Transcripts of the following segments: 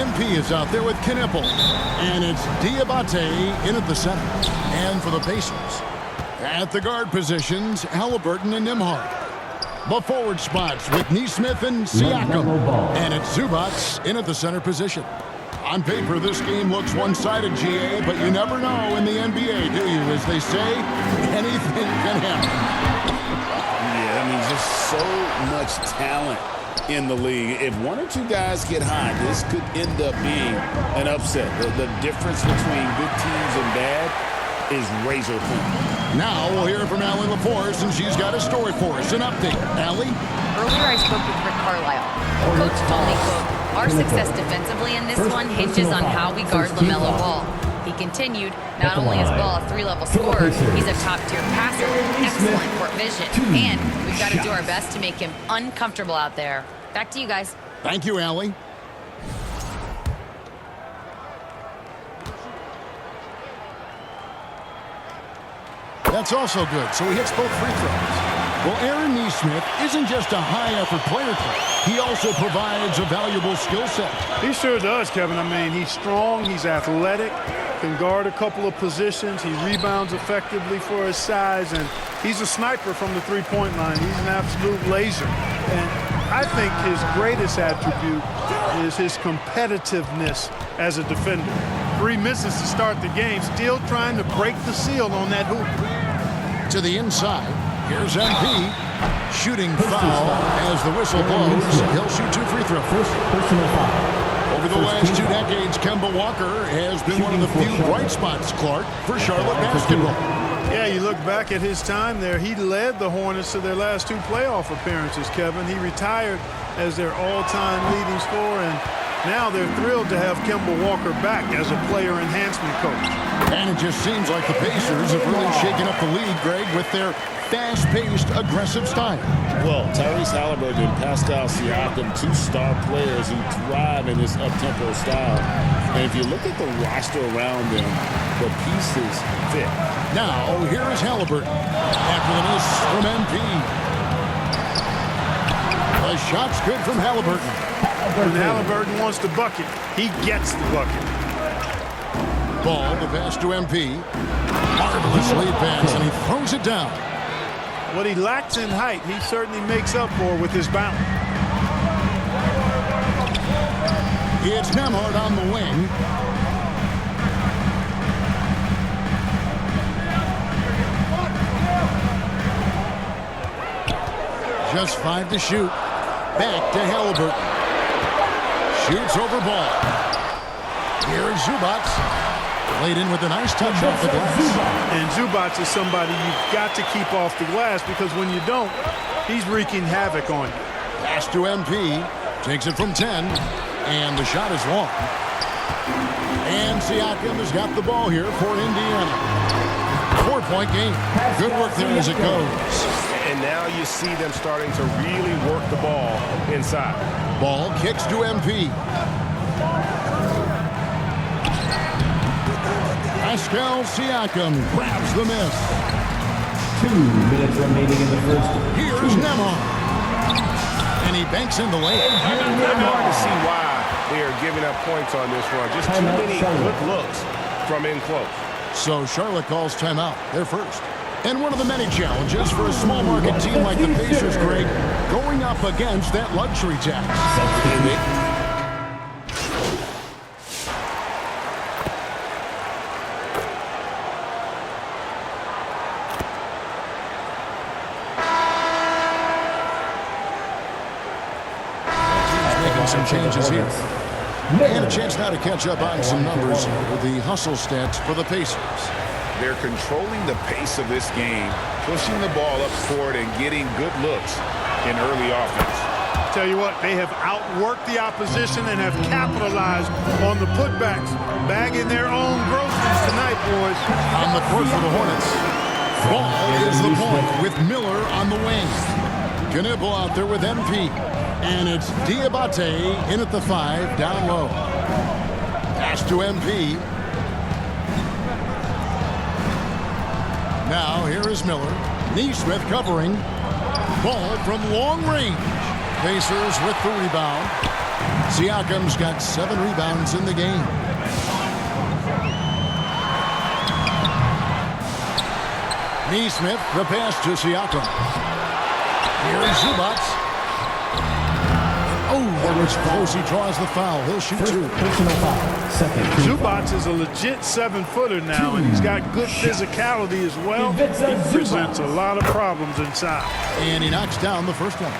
MP is out there with Knipple. And it's Diabate in at the center. And for the Pacers, at the guard positions, Halliburton and Nembhard. The forward spots with Nesmith and Siakam. And it's Zubac in at the center position. On paper, this game looks one-sided, GA, but you never know in the NBA, do you? As they say, anything can happen. Yeah, I mean, just so much talent in the league. If one or two guys get hot, this could end up being an upset. The difference between good teams and bad is razor thin. Now we'll hear from Allie LaForce, and she's got a story for us. An update. Allie? Earlier I spoke with Rick Carlisle. Coach told me, quote, our success defensively in this one hinges on how we guard LaMelo Ball. He continued, not only is Ball a three-level scorer, he's a top-tier passer, excellent court vision, and we've got to do our best to make him uncomfortable out there. Back to you guys. Thank you, Allie. That's also good, so he hits both free throws. Well, Aaron Nesmith isn't just a high-effort player. He also provides a valuable skill set. He sure does, Kevin. I mean, he's strong, he's athletic, can guard a couple of positions, he rebounds effectively for his size, and he's a sniper from the three-point line. He's an absolute laser. And I think his greatest attribute is his competitiveness as a defender. 3 misses to start the game, still trying to break the seal on that hoop. To the inside, here's MP. Shooting foul as the whistle blows. He'll shoot 2 free throws. Personal foul. Over the last 2 decades, Kemba Walker has been one of the few bright spots, Clark, for Charlotte basketball. Yeah, you look back at his time there, he led the Hornets to their last 2 playoff appearances, Kevin. He retired as their all-time leading scorer, and now they're thrilled to have Kemba Walker back as a player enhancement coach. And it just seems like the Pacers have really shaken up the league, Greg, with their fast-paced, aggressive style. Well, Tyrese Halliburton and Pascal Siakam, 2 star players who thrive in this up-tempo style. And if you look at the roster around them, the pieces fit. Now, here is Halliburton. After the miss from MP. The shot's good from Halliburton. When Halliburton wants the bucket, he gets the bucket. Ball, the pass to MP. Marvelous lead pass, and he throws it down. What he lacks in height, he certainly makes up for with his bounce. It's Nembhard on the wing. Just 5 to shoot. Back to Halliburton. Shoots over Ball. Here is Zubac. Laid in with a nice touch off the glass. And Zubac is somebody you've got to keep off the glass, because when you don't, he's wreaking havoc on you. Pass to MP. Takes it from 10. And the shot is long. And Siakam has got the ball here for Indiana. 4-point game. Good work there as it goes. And now you see them starting to really work the ball inside. Ball kicks to MP. Pascal Siakam grabs the miss. 2 minutes remaining in the first. Here's Nembhard. And he banks in the lane. It's hard to see why they are giving up points on this run. Just too many good looks from in close. So Charlotte calls timeout. They're first. And one of the many challenges for a small market team like the Pacers, Greg, going up against that luxury tax. Making some changes here. And a chance now to catch up on some numbers with the hustle stats for the Pacers. They're controlling the pace of this game, pushing the ball up court and getting good looks in early offense. Tell you what, they have outworked the opposition and have capitalized on the putbacks, bagging their own groceries tonight, boys. On the court for the Hornets. Ball is the point with Miller on the wing. Knipple out there with MP. And it's Diabate in at the 5, down low. Pass to MP. Now here is Miller. Nesmith covering. Ball from long range. Pacers with the rebound. Siakam's got 7 rebounds in the game. Neesmith, the pass to Siakam. Here's Zubats. Oh, that was close. He draws the foul. He'll shoot 2. Personal foul. Second. Zubats is a legit 7-footer now, and he's got good physicality as well. He presents a lot of problems inside. And he knocks down the first one.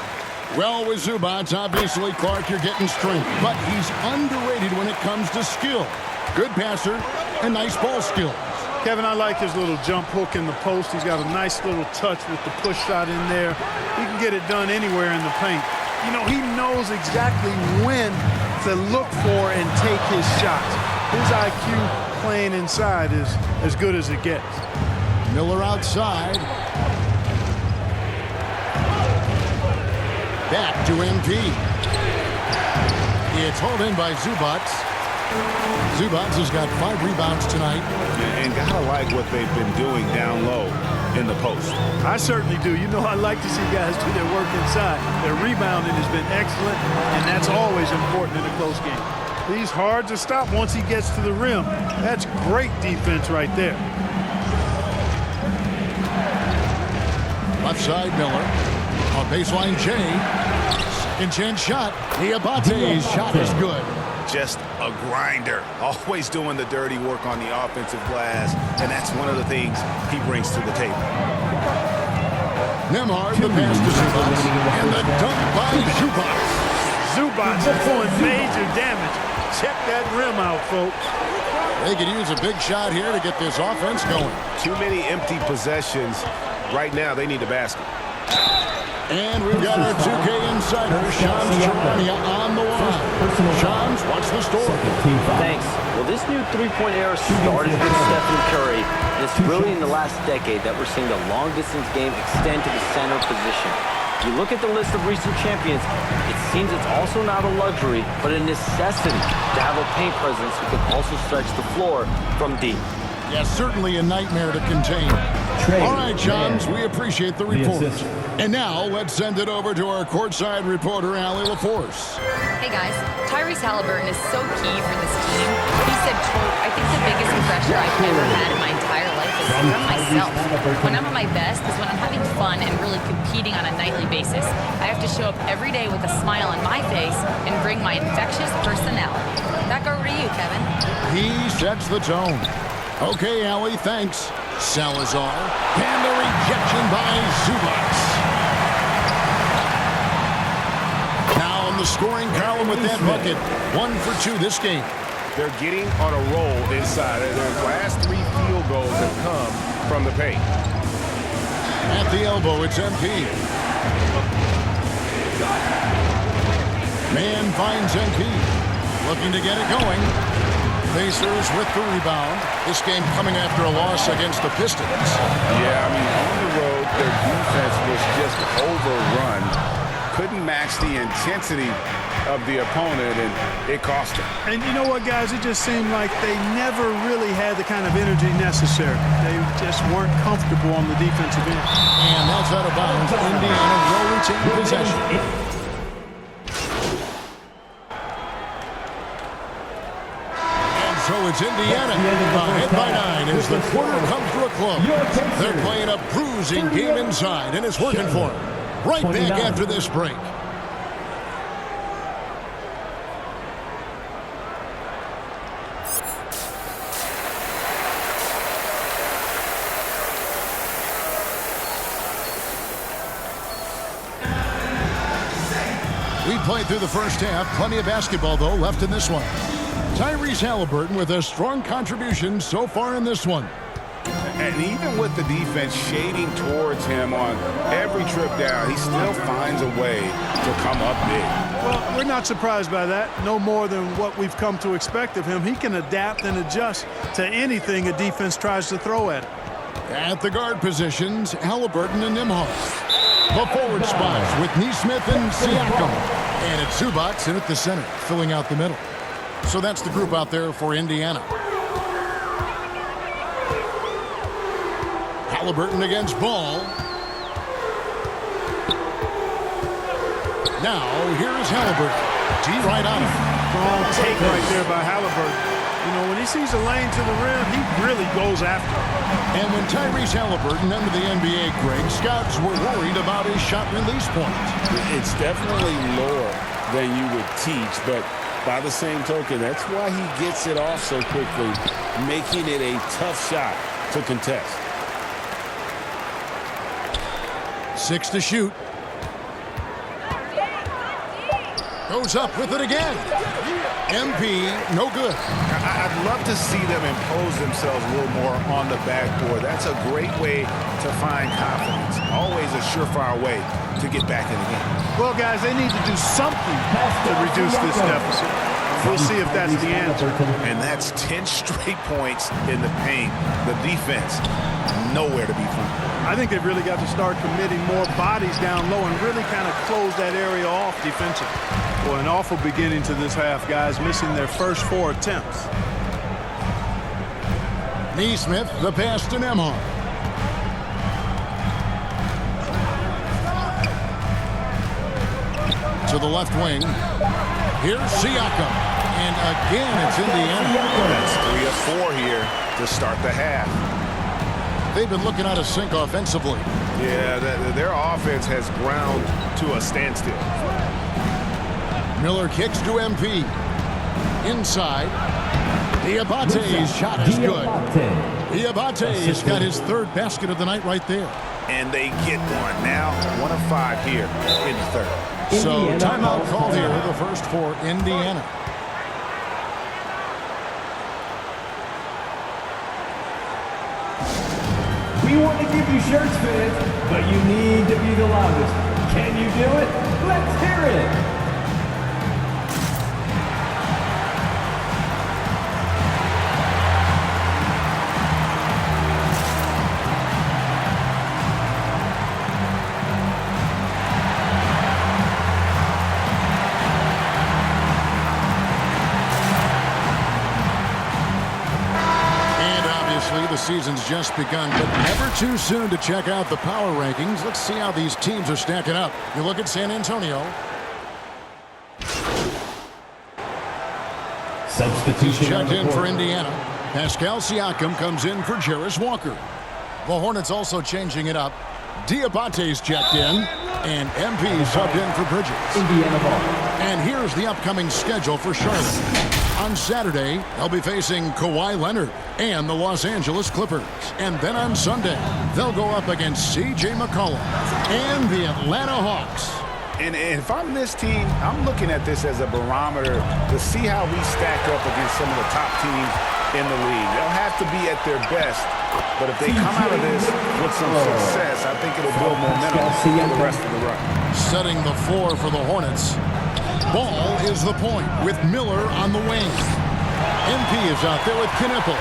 Well, with Zubats, obviously, Clark, you're getting strength. But he's underrated when it comes to skill. Good passer and nice ball skills. Kevin, I like his little jump hook in the post. He's got a nice little touch with the push shot in there. He can get it done anywhere in the paint. You know, he knows exactly when to look for and take his shots. His IQ playing inside is as good as it gets. Miller outside. Back to MP. It's hauled in by Zubats. Zubats has got 5 rebounds tonight. And gotta like what they've been doing down low in the post. I certainly do. You know, I like to see guys do their work inside. Their rebounding has been excellent, and that's always important in a close game. He's hard to stop once he gets to the rim. That's great defense right there. Left side, Miller. On baseline, Jay. Second chance shot. Diabate's shot is good. Just a grinder, always doing the dirty work on the offensive glass, and that's one of the things he brings to the table. Nembhard, the pass to Zubats, and the dunk by Zubats. Zubats is doing major damage. Check that rim out, folks. They could use a big shot here to get this offense going. Too many empty possessions. Right now, they need a basket. And we've got our 2K insider, Shams Charania, on the line. Shams, what's the story? Thanks. Well, this new three-point era started with Stephen Curry, and it's really in the last decade that we're seeing the long-distance game extend to the center position. You look at the list of recent champions, it seems it's also not a luxury, but a necessity to have a paint presence who can also stretch the floor from deep. Yes, certainly a nightmare to contain. All right, Shams, we appreciate the report. And now, let's send it over to our courtside reporter, Allie LaForce. Hey guys, Tyrese Halliburton is so key for this team. He said, quote, "I think the biggest pressure I've ever had in my entire life is from myself. When I'm at my best is when I'm having fun and really competing on a nightly basis. I have to show up every day with a smile on my face and bring my infectious personality." Back over to you, Kevin. He sets the tone. Okay, Allie, thanks. Salazar, and the rejection by Zubats. Now on the scoring column with that bucket. 1 for 2 this game. They're getting on a roll inside. Their last 3 field goals have come from the paint. At the elbow, it's MP. Man finds MP. Looking to get it going. Pacers with the rebound. This game coming after a loss against the Pistons. Yeah, I mean, on the road, their defense was just overrun. Couldn't match the intensity of the opponent, and it cost them. And you know what, guys? It just seemed like they never really had the kind of energy necessary. They just weren't comfortable on the defensive end. And that's out of bounds. Indiana will retain possession. So it's Indiana ahead by 9 as the quarter comes to a close. They're playing a bruising game inside, and it's working for them. Right back after this break. We played through the first half. Plenty of basketball, though, left in this one. Tyrese Halliburton with a strong contribution so far in this one. And even with the defense shading towards him on every trip down, he still finds a way to come up big. Well, we're not surprised by that. No more than what we've come to expect of him. He can adapt and adjust to anything a defense tries to throw at him. At the guard positions, Halliburton and Nembhard. The forward spots with Neesmith and Siakam. And it's Zubats in at the center, filling out the middle. So that's the group out there for Indiana. Halliburton against Ball. Now, here is Halliburton. deep right on him. Strong take right there by Halliburton. You know, when he sees a lane to the rim, he really goes after it. And when Tyrese Halliburton entered the NBA, Greg, scouts were worried about his shot release point. It's definitely lower than you would teach, but by the same token, that's why he gets it off so quickly, making it a tough shot to contest. 6 to shoot. Goes up with it again. MP, no good. I'd love to see them impose themselves a little more on the backboard. That's a great way to find confidence. Always a surefire way to get back in the game. Well, guys, they need to do something to reduce this deficit. We'll see if that's the answer. And that's 10 straight points in the paint. The defense, nowhere to be found. I think they've really got to start committing more bodies down low and really kind of close that area off defensively. Well, an awful beginning to this half, guys, missing their first 4 attempts. Neesmith, the pass to Nembhard. To the left wing. Here's Siakam. And again, it's Indiana. That's 3 of 4 here to start the half. They've been looking out of sync offensively. Yeah, their offense has ground to a standstill. Miller kicks to MP. Inside. Diabate's shot is good. Diabate's got his 3rd basket of the night right there. And they get one. Now 1 of 5 here in the 3rd. So timeout call here, the first for Indiana. We want to give you shirts, fans, but you need to be the loudest. Can you do it? Let's hear it. The season's just begun, but never too soon to check out the power rankings. Let's see how these teams are stacking up. You look at San Antonio. Substitution Checked in for Indiana. Pascal Siakam comes in for Jarris Walker. The Hornets also changing it up. Diabate's checked in, and MP subbed in for Bridges. Indiana ball. And here's the upcoming schedule for Charlotte. On Saturday, they'll be facing Kawhi Leonard and the Los Angeles Clippers. And then on Sunday, they'll go up against C.J. McCollum and the Atlanta Hawks. And if I'm this team, I'm looking at this as a barometer to see how we stack up against some of the top teams in the league. They'll have to be at their best, but if they come out of this with some success, I think it'll build momentum for the rest of the run. Setting the floor for the Hornets. Ball is the point with Miller on the wing. MP is out there with Knipple.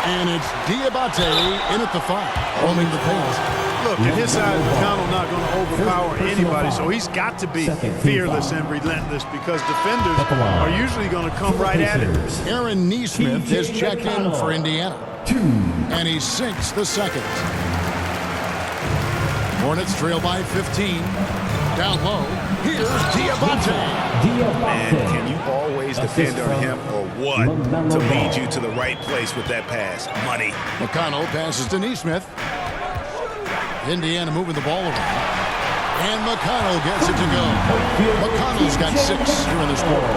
And it's Diabate in at the 5, roaming the paint. Look, at his side, McConnell not going to overpower anybody, so he's got to be fearless and relentless because defenders are usually going to come right at him. Aaron Neesmith has checked in for Indiana. And he sinks the second. Hornets trail by 15. Down low, here's Diabate. Man, can you always depend on him or what to lead you to the right place with that pass? Money. McConnell passes to Neesmith. Indiana moving the ball around. And McConnell gets it to go. McConnell's got 6 here in this quarter.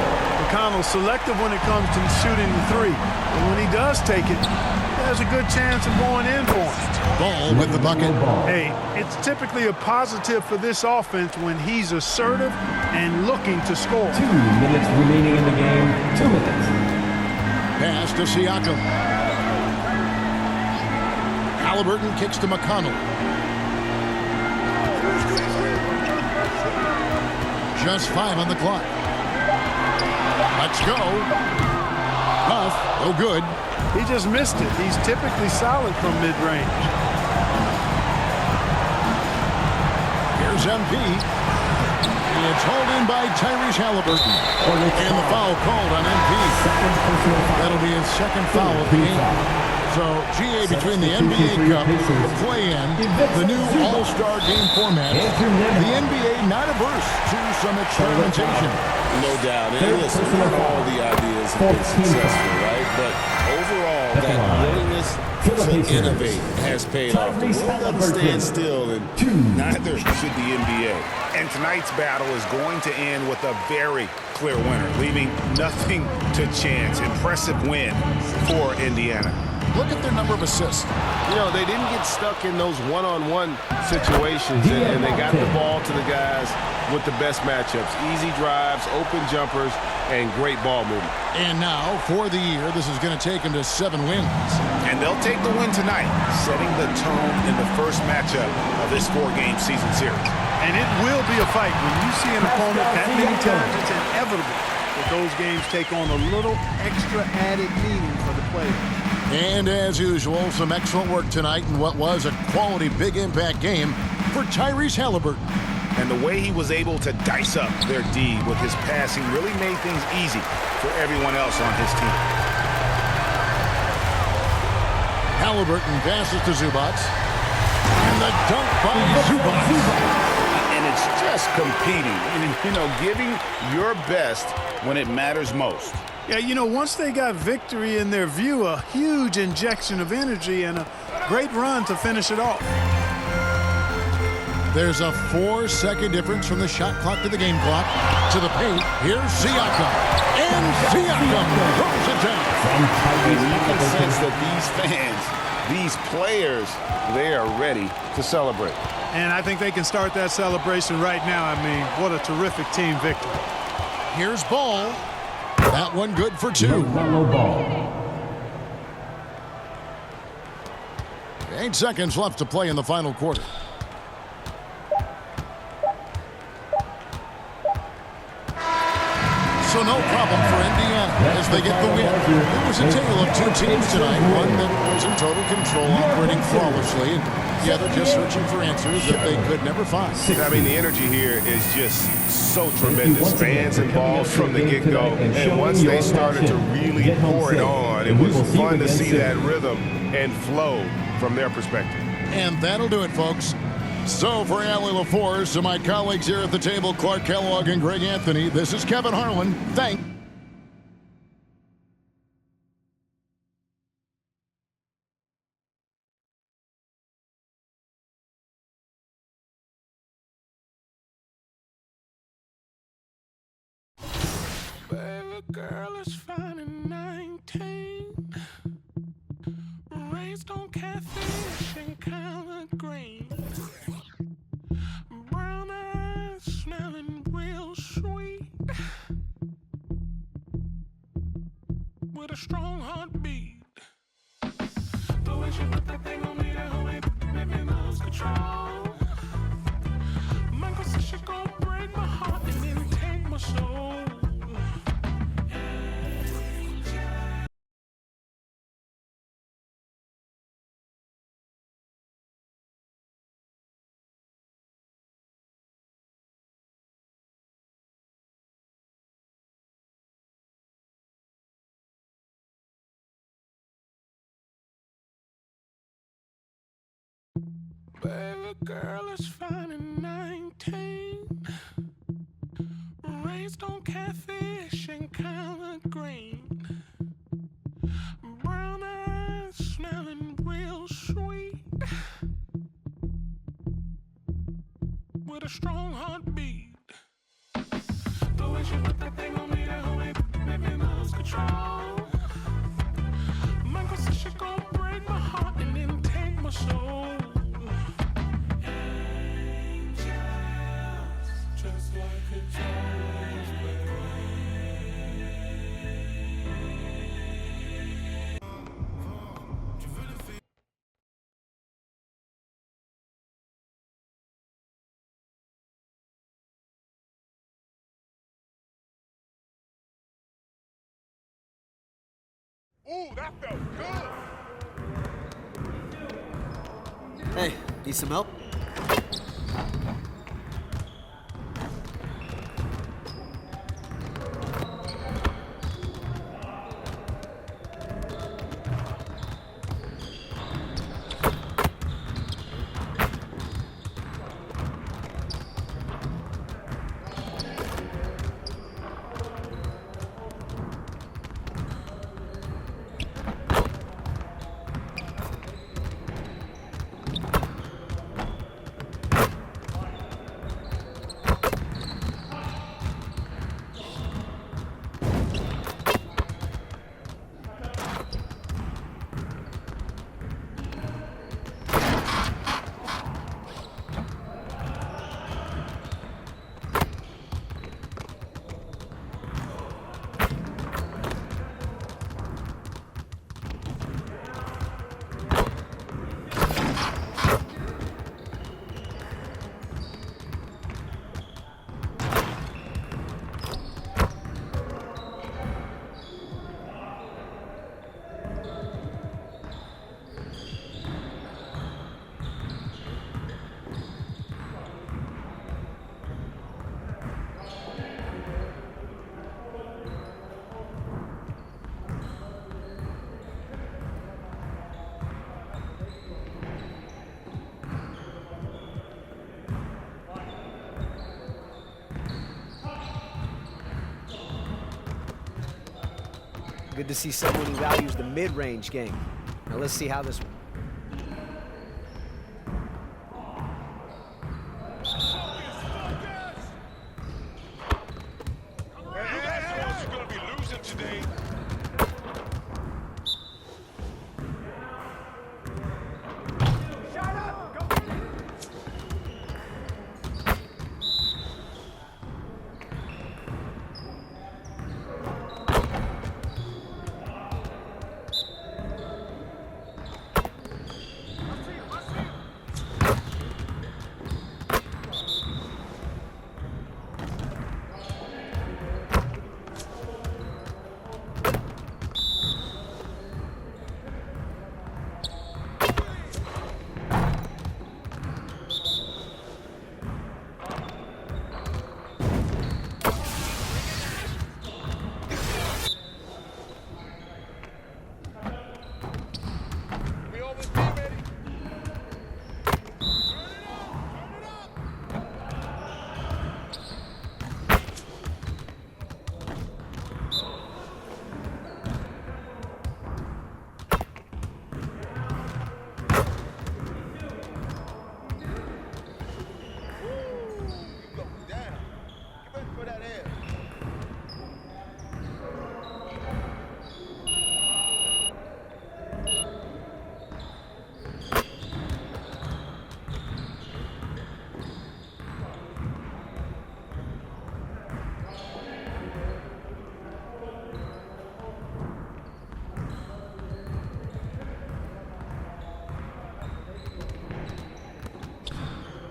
McConnell's selective when it comes to shooting the 3. But when he does take it, there's a good chance of going in for him. Ball with the bucket. Hey, it's typically a positive for this offense when he's assertive and looking to score. 2 minutes remaining in the game. 2 minutes. Pass to Siakam. Halliburton kicks to McConnell. Just 5 on the clock. Let's go. Huff, no good. He just missed it. He's typically solid from mid-range. Here's MP. It's hauled in by Tyrese Halliburton. And the foul called on MP. That'll be his second foul of the game. So, GA, between the NBA Cup, the play-in, the new All-Star Game format, the NBA not averse to some experimentation. No doubt. And listen, not all the ideas have been successful, right? But overall, that willingness to innovate has paid off. The world doesn't stand still, and neither should the NBA. And tonight's battle is going to end with a very clear winner, leaving nothing to chance. Impressive win for Indiana. Look at their number of assists. You know, they didn't get stuck in those one-on-one situations, and they got the ball to the guys with the best matchups. Easy drives, open jumpers, and great ball movement. And now, for the year, this is going to take them to 7 wins. And they'll take the win tonight, setting the tone in the first matchup of this 4-game season series. And it will be a fight. When you see an opponent that many times, it's inevitable that those games take on a little extra added meaning for the players. And as usual, some excellent work tonight in what was a quality big impact game for Tyrese Haliburton. And the way he was able to dice up their D with his passing really made things easy for everyone else on his team. Haliburton passes to Zubac. And the dunk by Zubac. And it's just competing and, you know, giving your best when it matters most. Yeah, you know, once they got victory in their view, a huge injection of energy and a great run to finish it off. There's a 4-second difference from the shot clock to the game clock. To the paint, here's Siakam. And Siakam throws it down. And you can sense that these fans, these players, they are ready to celebrate. And I think they can start that celebration right now. I mean, what a terrific team victory. Here's Ball. That one good for 2. LaMelo Ball. 8 seconds left to play in the final quarter. So no problem for Indiana as they get the win. It was a tale of 2 teams tonight. One that was in total control, operating flawlessly, and the other just searching for answers that they could never find. I mean, the energy here is just so tremendous. Fans involved from the get-go. And once they started to really pour it on, it was fun to see that rhythm and flow from their perspective. And that'll do it, folks. So for Allie LaForce, to my colleagues here at the table, Clark Kellogg and Greg Anthony, this is Kevin Harlan. Thank you. Baby girl is fine and 19. Raised on catfish and collard greens. Brown eyes smelling real sweet. With a strong heartbeat. The way she put that thing on me, that whole way made me lose control. Michael said she gon' break my heart and then take my soul. Baby girl is fine and 19. Raised on catfish and collard green. Brown eyes smelling real sweet. With a strong heartbeat. The way she put that thing on me, that whole way made me lose control. Michael said she gon' break my heart and then take my soul. Just like a child's Ooh, that felt good. Hey, need some help? Good to see someone who values the mid-range game. Now let's see how this one.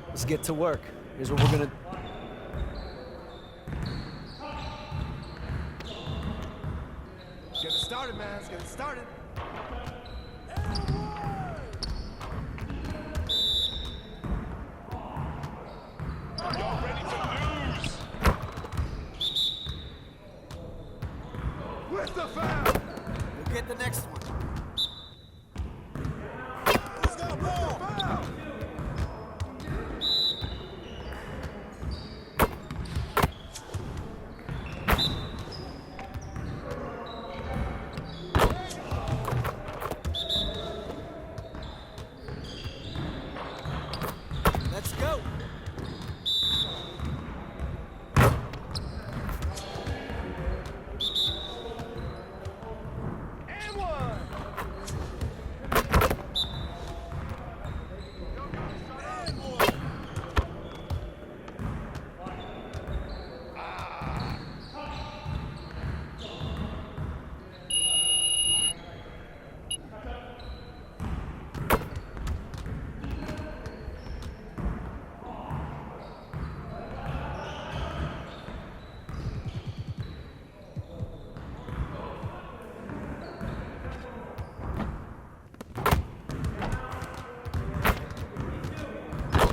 Let's get to work. Here's what we're gonna... Get it started, man. Let's get it started. Y'all ready to lose? With the foul. We'll get the next one. Who's got a ball? Foul. Let's go. And one. And one.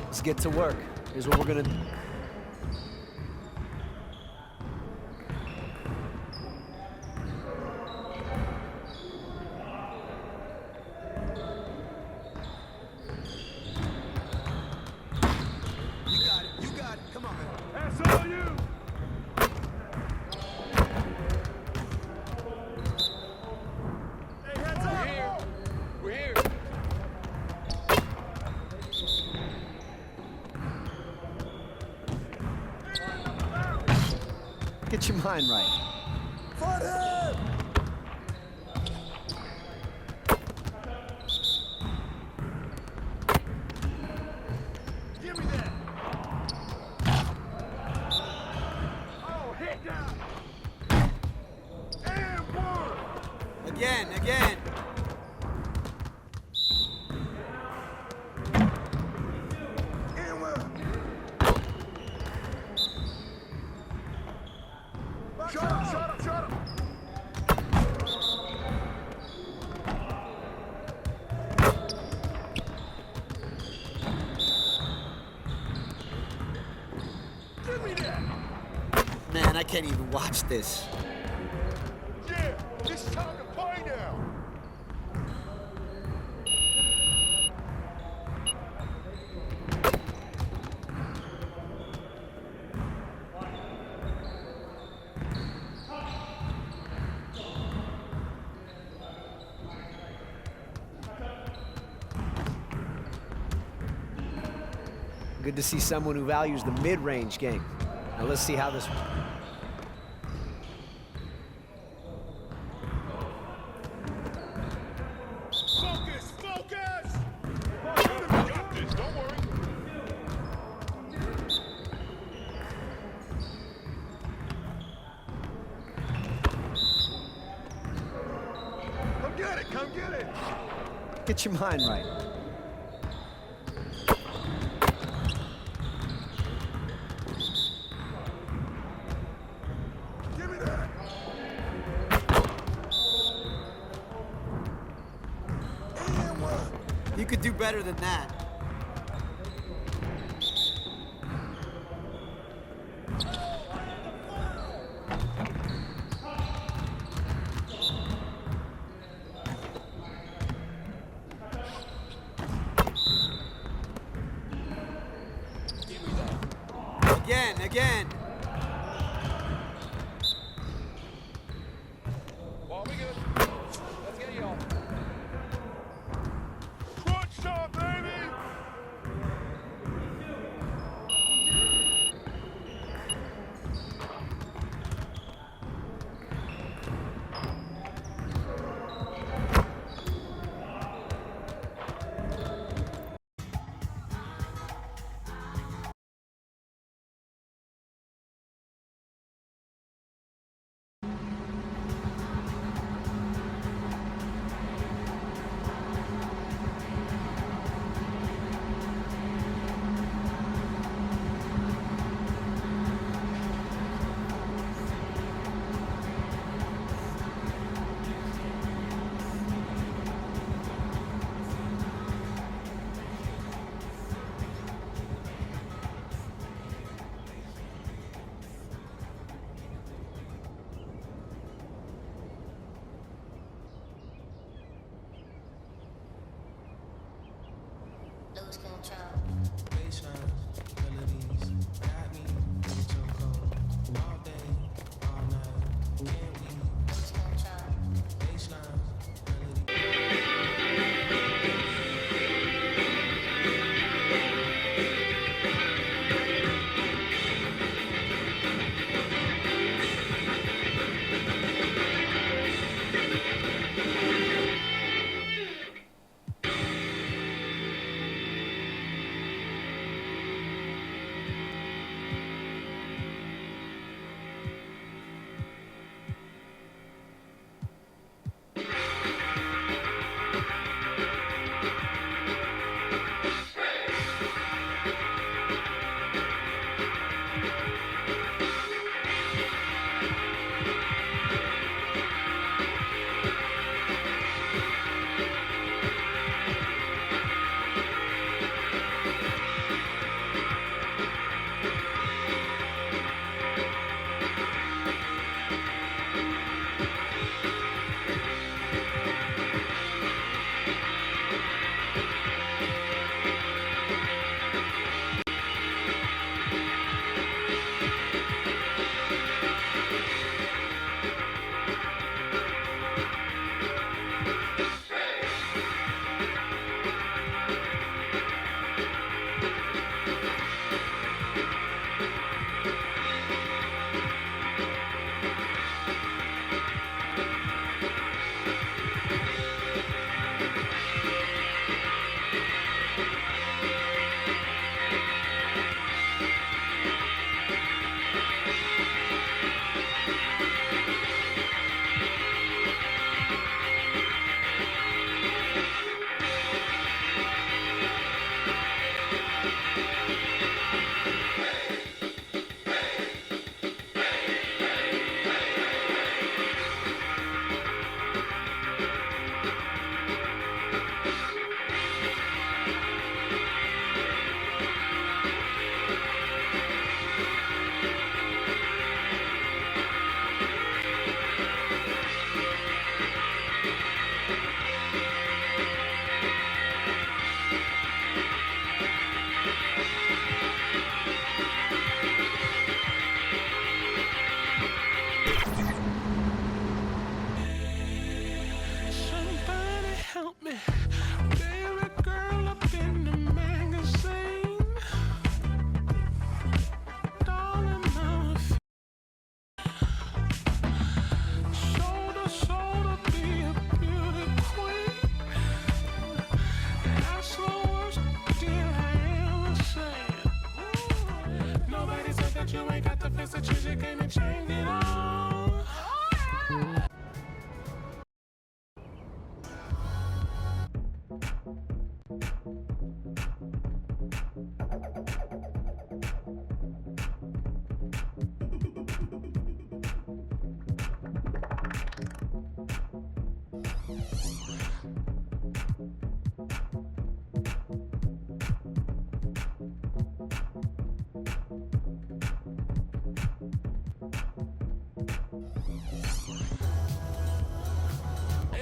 Let's get to work. Here's what we're gonna... You got it. You got it. Come on, man. That's all you. Hey, heads up. We're here. Get your mind right. Front him. Give me that. Oh, hit down. And one. Again. And one. Shut up. Give me that. Man, I can't even watch this. Yeah, it's time to play now. Good to see someone who values the mid-range game. Now let's see how this... Focus! Focus! Got this, don't worry. Come get it! Come get it! Get your mind right. Give me that! And one. You could do better than that. Again. Ball we good. Let's get y'all. Crunch time, baby! Lose control. Lose control.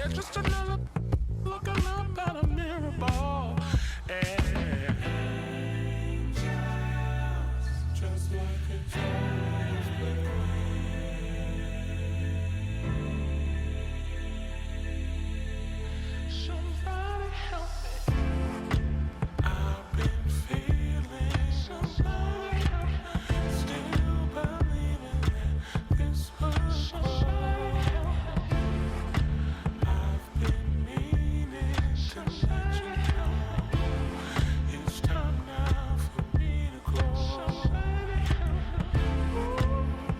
Yeah, just another looking up at a mirror ball. Angels, just like a child's play. Somebody help me. I've been feeling somebody help me. Still believing that this was somebody help me. I've been meaning to let you know it's time now for me to go. Somebody help me.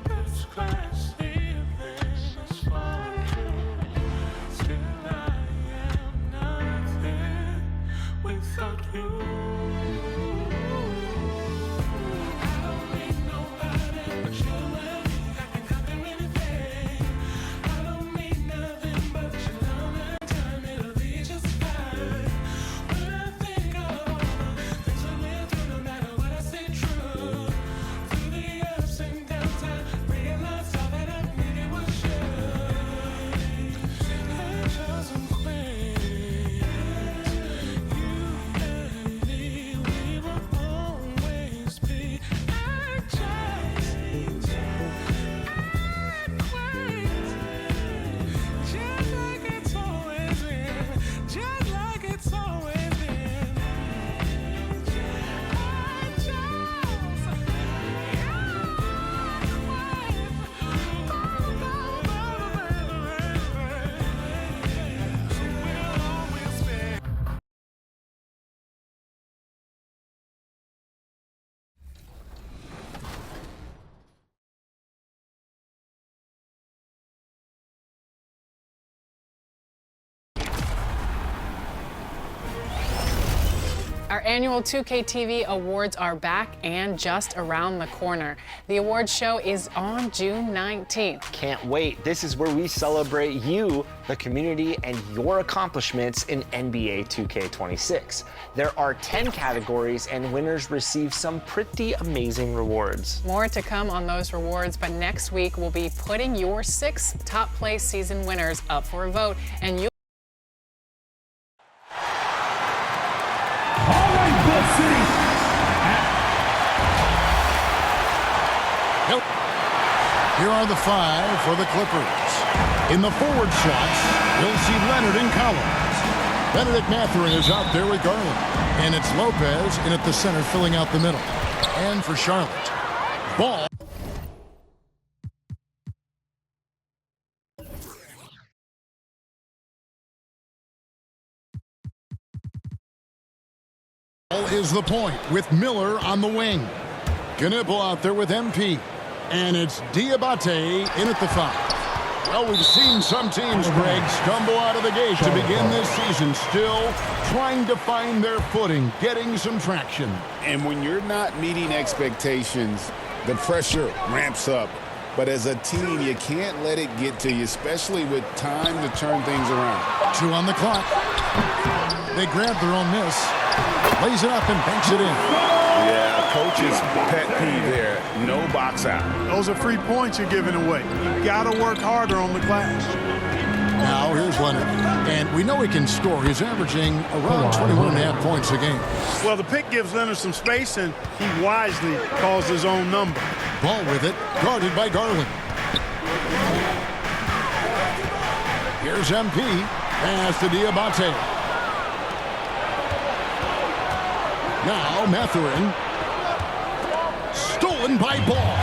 This glass ceiling is falling through. Still I am nothing without you. I don't need nobody but you and me. I can conquer anything. I don't need nothing but your love and time. It'll be just fine. When I think of all the things we went through, no matter what I say true. Through the ups and downs, I realized all that I needed was you. Angels and queens, you and me, we will always be angels and queens, just like it's always been, just like it's always been. Our annual 2K TV Awards are back and just around the corner. The awards show is on June 19th. Can't wait. This is where we celebrate you, the community, and your accomplishments in NBA 2K26. There are 10 categories, and winners receive some pretty amazing rewards. More to come on those rewards, but next week we'll be putting your 6 top place season winners up for a vote, and you'll Here are the 5 for the Clippers. In the forward slots, you'll see Leonard and Collins. Benedict Mathurin is out there with Garland. And it's Lopez in at the center filling out the middle. And for Charlotte, Ball. Ball is the point with Miller on the wing. Knipple out there with MP. And it's Diabate in at the 5. Well, we've seen some teams, Greg, stumble out of the gate to begin this season, still trying to find their footing, getting some traction. And when you're not meeting expectations, the pressure ramps up. But as a team, you can't let it get to you, especially with time to turn things around. 2 on the clock. They grab their own miss, lays it up and banks it in. Yeah, coach's pet peeve there. No box out. Those are free points you're giving away. You got to work harder on the glass. Now here's Leonard. And we know he can score. He's averaging around 21.5 points a game. Well, the pick gives Leonard some space, and he wisely calls his own number. Ball with it, guarded by Garland. Here's MP. Pass to Diabate. Now Mathurin. Stolen by Ball.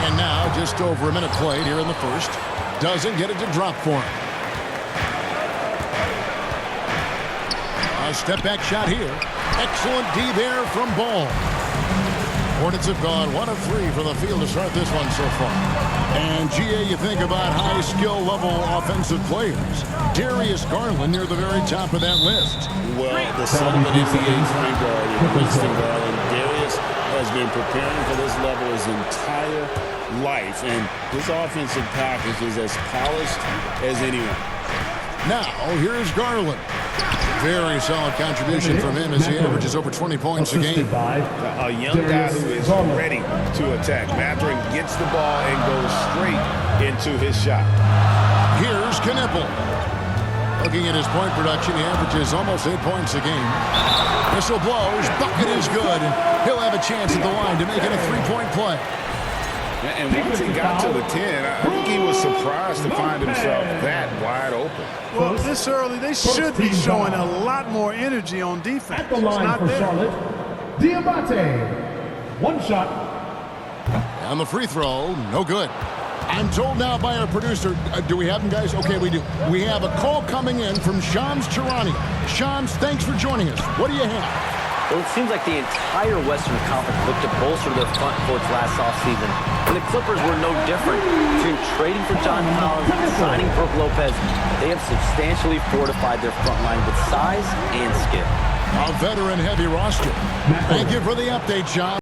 And now just over a minute played here in the first. Doesn't get it to drop for him. A step back shot here. Excellent D there from Ball. Hornets have gone 1 of 3 from the field to start this one so far. And, GA, you think about high skill level offensive players. Darius Garland near the very top of that list. Well, the son of an NBA point guard in Winston Garland, Darius has been preparing for this level his entire life. And this offensive package is as polished as anyone. Now, here's Garland. Very solid contribution from him as he averages over 20 points a game. A young guy who is ready to attack. Mathurin gets the ball and goes straight into his shot. Here's Knipple. Looking at his point production, he averages almost 8 points a game. Whistle blows, bucket is good, and he'll have a chance at the line to make it a three-point play. And once he got to the 10, I think he was surprised to find himself that wide open. Well, this early, they should be showing a lot more energy on defense. At the line for Charlotte, Diabate. One shot. And the free throw, no good. I'm told now by our producer, do we have him, guys? Okay, we do. We have a call coming in from Shams Charania. Shams, thanks for joining us. What do you have? Well, it seems like the entire Western Conference looked to bolster their front courts last offseason, and the Clippers were no different. Between trading for John Collins and signing Brook Lopez, they have substantially fortified their front line with size and skill. A veteran-heavy roster. Thank you for the update, Shams.